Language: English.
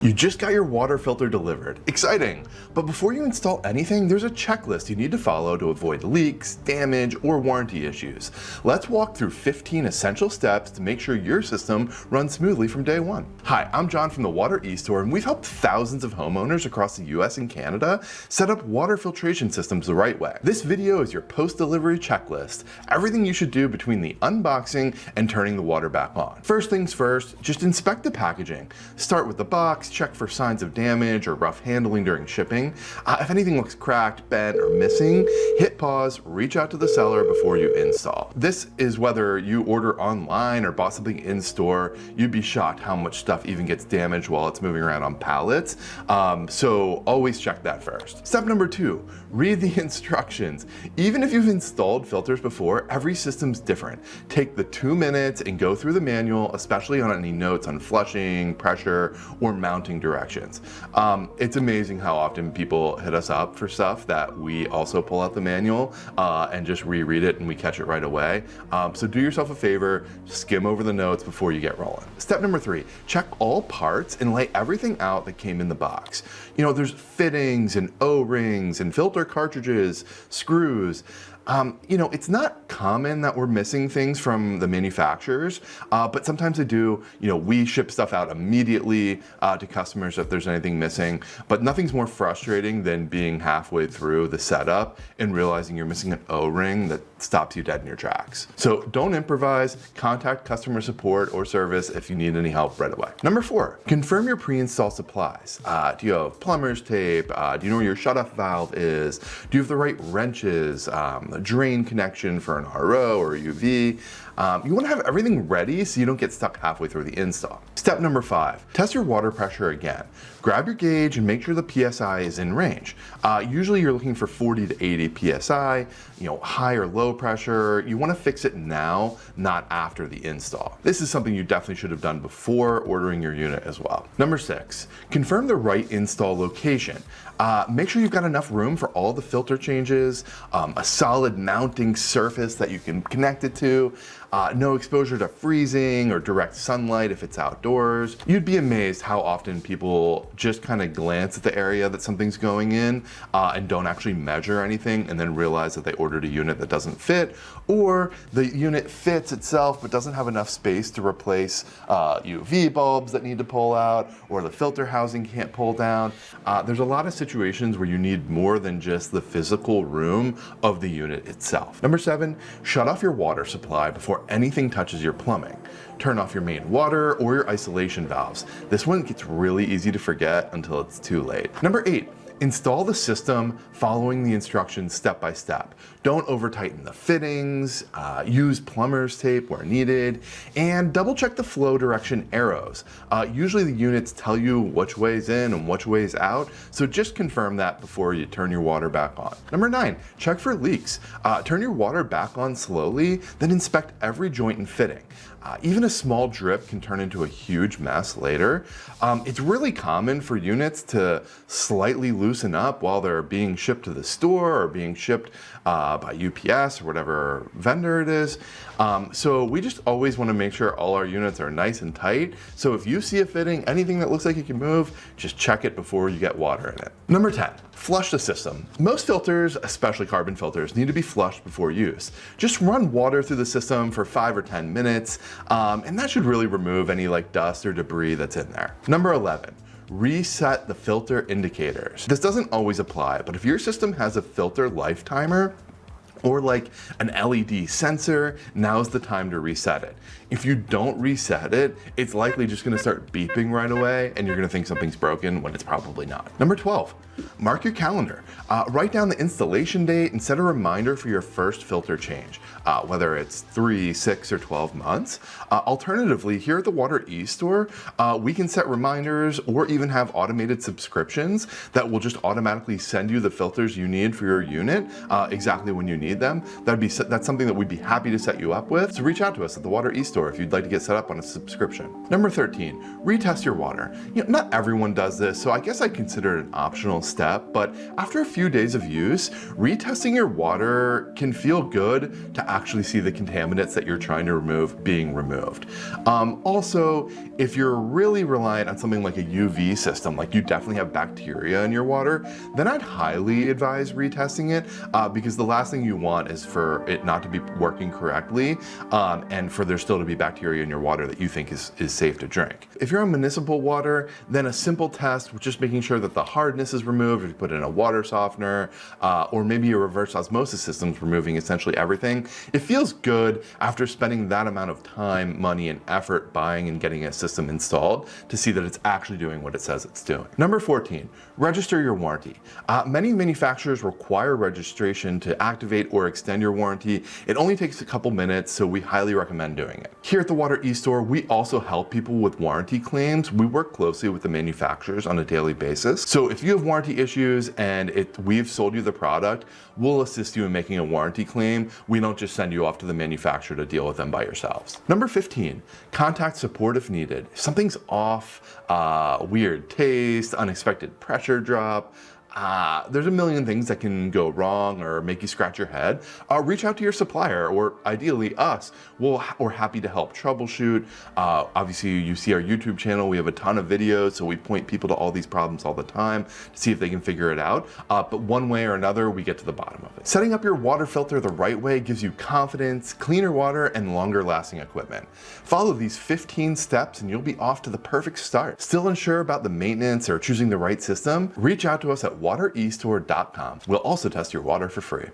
You just got your water filter delivered. Exciting! But before you install anything, there's a checklist you need to follow to avoid leaks, damage, or warranty issues. Let's walk through 15 essential steps to make sure your system runs smoothly from day one. Hi, I'm John from the Water eStore, and we've helped thousands of homeowners across the US and Canada set up water filtration systems the right way. This video is your post-delivery checklist, everything you should do between the unboxing and turning the water back on. First things first, just inspect the packaging. Start with the box, check for signs of damage or rough handling during shipping. If anything looks cracked, bent, or missing, hit pause, reach out to the seller before you install. This is whether you order online or bought something in store. You'd be shocked how much stuff even gets damaged while it's moving around on pallets. So always check that first. Step number 2, read the instructions. Even if you've installed filters before, every system's different. Take the 2 minutes and go through the manual, especially on any notes on flushing, pressure, or mounting directions. It's amazing how often people hit us up for stuff that we also pull out the manual and just reread it and we catch it right away. So do yourself a favor, skim over the notes before you get rolling. Step number 3, check all parts and lay everything out that came in the box. You know, there's fittings and O-rings and filter cartridges, screws. It's not common that we're missing things from the manufacturers, but sometimes they do. We ship stuff out immediately to customers if there's anything missing, but nothing's more frustrating than being halfway through the setup and realizing you're missing an O-ring that stops you dead in your tracks. So don't improvise, contact customer support or service if you need any help right away. Number 4, confirm your pre-install supplies. Do you have plumber's tape? Do you know where your shutoff valve is? Do you have the right wrenches? A drain connection for an RO or a UV. You want to have everything ready so you don't get stuck halfway through the install. Step number 5, test your water pressure again. Grab your gauge and make sure the PSI is in range. Usually you're looking for 40 to 80 PSI, high or low pressure. You want to fix it now, not after the install. This is something you definitely should have done before ordering your unit as well. Number 6, confirm the right install location. Make sure you've got enough room for all the filter changes, a solid mounting surface that you can connect it to, no exposure to freezing or direct sunlight if it's outdoors. You'd be amazed how often people just kind of glance at the area that something's going in and don't actually measure anything and then realize that they ordered a unit that doesn't fit, or the unit fits itself but doesn't have enough space to replace UV bulbs that need to pull out, or the filter housing can't pull down. There's a lot of situations where you need more than just the physical room of the unit itself. Number 7, shut off your water supply before anything touches your plumbing. Turn off your main water or your isolation valves. This one gets really easy to forget until it's too late. Number 8, install the system following the instructions step by step. Don't over tighten the fittings, use plumber's tape where needed, and double check the flow direction arrows. Usually the units tell you which way's in and which way's out, so just confirm that before you turn your water back on. Number 9, check for leaks. Turn your water back on slowly, then inspect every joint and fitting. Even a small drip can turn into a huge mess later. It's really common for units to slightly loosen up while they're being shipped to the store or being shipped by UPS or whatever vendor it is. So we just always want to make sure all our units are nice and tight. So if you see a fitting, anything that looks like it can move, just check it before you get water in it. Number 10, flush the system. Most filters, especially carbon filters, need to be flushed before use. Just run water through the system for 5 or 10 minutes, and that should really remove any dust or debris that's in there. Number 11, reset the filter indicators. This doesn't always apply, but if your system has a filter life timer, or an LED sensor, now's the time to reset it. If you don't reset it, it's likely just gonna start beeping right away and you're gonna think something's broken when it's probably not. Number 12, mark your calendar. Write down the installation date and set a reminder for your first filter change, whether it's 3, 6, or 12 months. Alternatively, here at the Water eStore, we can set reminders or even have automated subscriptions that will just automatically send you the filters you need for your unit exactly when you need them. That's something that we'd be happy to set you up with. So reach out to us at the Water eStore if you'd like to get set up on a subscription. Number 13, retest your water. Not everyone does this, so I guess I consider it an optional step, but after a few days of use, retesting your water can feel good to actually see the contaminants that you're trying to remove being removed. Also, if you're really reliant on something like a UV system, like you definitely have bacteria in your water, then I'd highly advise retesting it because the last thing you want is for it not to be working correctly and for there still to be bacteria in your water that you think is safe to drink. If you're on municipal water, then a simple test with just making sure that the hardness is removed, if you put in a water softener, or maybe a reverse osmosis system is removing essentially everything, it feels good after spending that amount of time, money, and effort buying and getting a system installed to see that it's actually doing what it says it's doing. Number 14, register your warranty. Many manufacturers require registration to activate or extend your warranty. It only takes a couple minutes, so we highly recommend doing it. Here at the Water eStore, we also help people with warranty claims. We work closely with the manufacturers on a daily basis. So if you have warranty issues and we've sold you the product, we'll assist you in making a warranty claim. We don't just send you off to the manufacturer to deal with them by yourselves. Number 15, contact support if needed. If something's off, weird taste, unexpected pressure drop, there's a million things that can go wrong or make you scratch your head. Reach out to your supplier, or ideally us. We're happy to help troubleshoot. Obviously, you see our YouTube channel. We have a ton of videos, so we point people to all these problems all the time to see if they can figure it out. But one way or another, we get to the bottom of it. Setting up your water filter the right way gives you confidence, cleaner water, and longer lasting equipment. Follow these 15 steps and you'll be off to the perfect start. Still unsure about the maintenance or choosing the right system? Reach out to us at waterestore.com. We'll also test your water for free.